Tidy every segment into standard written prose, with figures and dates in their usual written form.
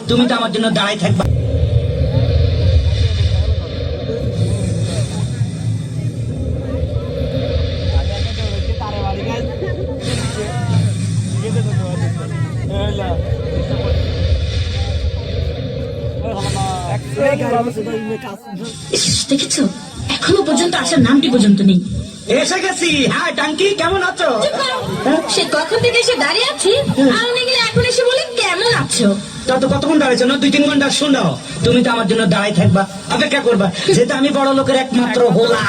তুমি তো আমার জন্য দাঁড়াই থাকবা। দেখেছো, এখনো পর্যন্ত আসার নামটি পর্যন্ত নেই। এসে গেছি। হ্যাঁ টাঙ্কি, কেমন আছো? সে কখন থেকে এসে দাঁড়িয়ে আছি, আর উনি গেলে এখন এসে বলে কেমন আছো। তত কতক্ষণ দাঁড়িয়েছো? না 2-3 ঘন্টা। শোনো, তুমি তো আমার জন্য দাঁড়াই থাকবা, অপেক্ষা করবা, যেহেতু আমি বড় লোকের একমাত্র হোলা।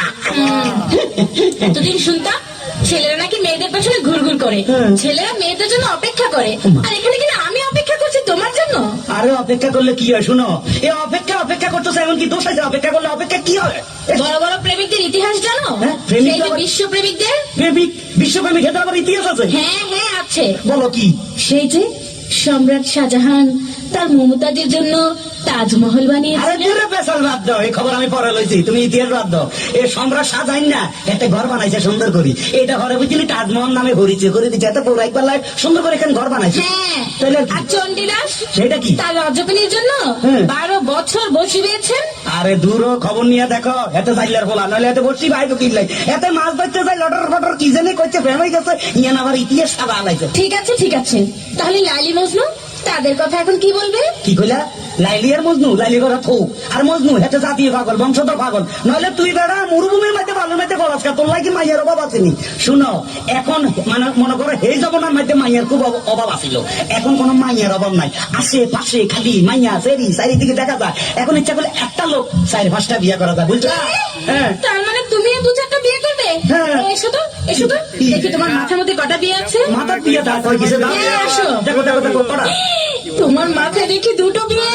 এতদিন শুনতাম ছেলেরা নাকি মেয়েদের পেছনে ঘুরঘুর করে, ছেলেরা মেয়েদের জন্য অপেক্ষা করে, আর এখানে কিনা আমি অপেক্ষা করছি তোমার জন্য। আরে অপেক্ষা করলে কি হয়? শুনো, এই অপেক্ষা করতেছে, এমন কি দোষ আছে? অপেক্ষা করলে অপেক্ষা কি হয়? বড় বড় প্রেমিকদের ইতিহাস জানো? প্রেমিক সেই যে বিশ্ব প্রেমিকদের। প্রেমিক, বিশ্বপ্রেমিক, এটা আবার ইতিহাস আছে? হ্যাঁ হ্যাঁ আছে। বলো কি? সেই যে সম্রাট শাহজাহান তার মমতাজের জন্য তাজমহল আরে বানিয়েছিলেন। দূরে পেছাল বাদ দাও, এই খবর আমি পরে লইছি, তুমি ইতিহাস বাদ দাও। এই সম্রাট শাহজাহান না একটা ঘর বানাইছে সুন্দর করে, এটা ঘরে বুঝলি তাজমহল নামে ঘুরিছে, করে দিচ্ছে এত পৌরাণিক পাল্লায় সুন্দর করে এখানে ঘর বানাইছে। হ্যাঁ, তাহলে আর চণ্ডীদাস সেটা কি? তার রজকিনীর জন্য হ্যাঁ। 12 বছর বসে দিয়েছেন। আরে দূর হ, খবর নিয়ে দেখো, এত জাইলার বলা নইলে এত বসছি ভাই তো কিনলাই, এত মাছ ধরতে যাই লটর ফটর কি জানি করছে, প্রেম হয়ে গেছে, ইয়ান আবার ইতিহাস সাদা আলাইছে। ঠিক আছে ঠিক আছে, তাহলে লাইলি মজনু তাদের কথা এখন কি বলবে? কি কইলা? লাইলি আর মজনু? লাইলি করা থৌ, আর মজনু হেতে জাতীয় পাগল, বংশধর পাগল। নইলে তুই বেড়া মরুভূমির মধ্যে ভালো মধ্যে গলাস, তোর লাগি মাইয়ার অভাব আসেনি। শুনো, এখন মানে মনে করো এই জমানার মধ্যে মাইয়ার খুব অভাব আছিল, এখন কোন মাইয়ার অভাব নাই। আশেপাশে খালি মাইয়া সেরি চারিদিকে দেখা যায়। এখন ইচ্ছা করলে একটা লোক 4-5টা বিয়ে করা যায়, বুঝলা? হ্যাঁ, তার মানে তুমিও 2-4টা বিয়ে করবে? হ্যাঁ। এসো তো এসো তো, দেখি তোমার মাথার মধ্যে কটা বিয়ে আছে। মাথার বিয়ে দাও, কই কিসে দাও? হ্যাঁ, আসো। দেখো দেখো দেখো পড়া। তোমার মাথায় দেখি 2টো বিয়ে।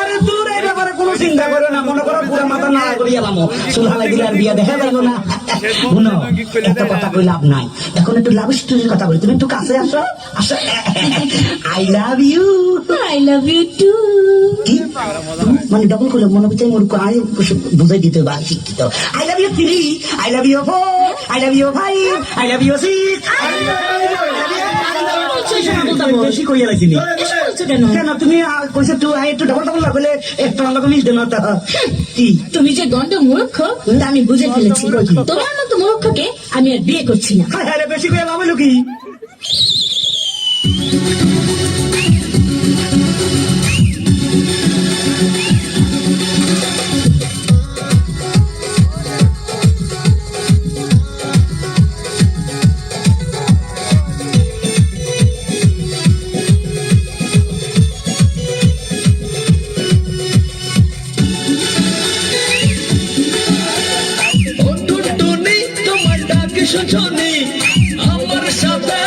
আরে দূর, এই ব্যাপারে কোনো চিন্তা করো না, মনে করো পুরো মাথা নাড়া করি এলাম, সুলহালা দিলে আর বিয়ে দেখা যাইব না। শুনো, এত কথা কই লাভ নাই, এখন একটু লাভ স্টোরির কথা বলি, তুমি একটু কাছে আসো। আসো, I love you. I love you too. কি মানে ডবল করলে মনে হচ্ছে মূর্খ, আমি বুঝাই দিতে বা শিক্ষিত। I love you 3, I love you 4, I love you 5, I love you 6। বেশি কইয়া লাগছিনি কেন? তুমি কইছো তুই একটু ডবল ডবল লাগলে একটু আলাদা মিল দেন না। কি তুমি যে গন্ড মূর্খ তা আমি বুঝে ফেলেছি। তোমার মতো মূর্খকে আমি আর বিয়ে করছি না। আরে বেশি কইয়া লাভ হইলো কি? শুনি আমার সাথে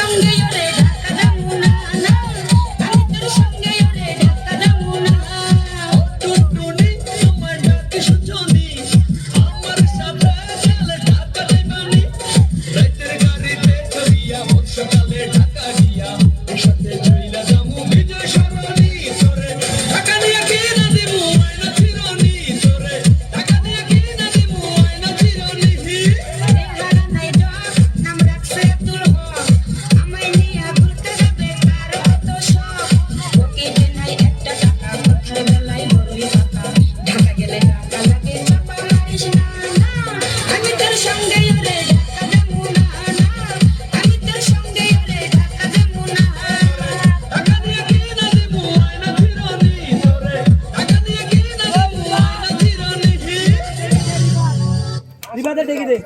সঙ্গে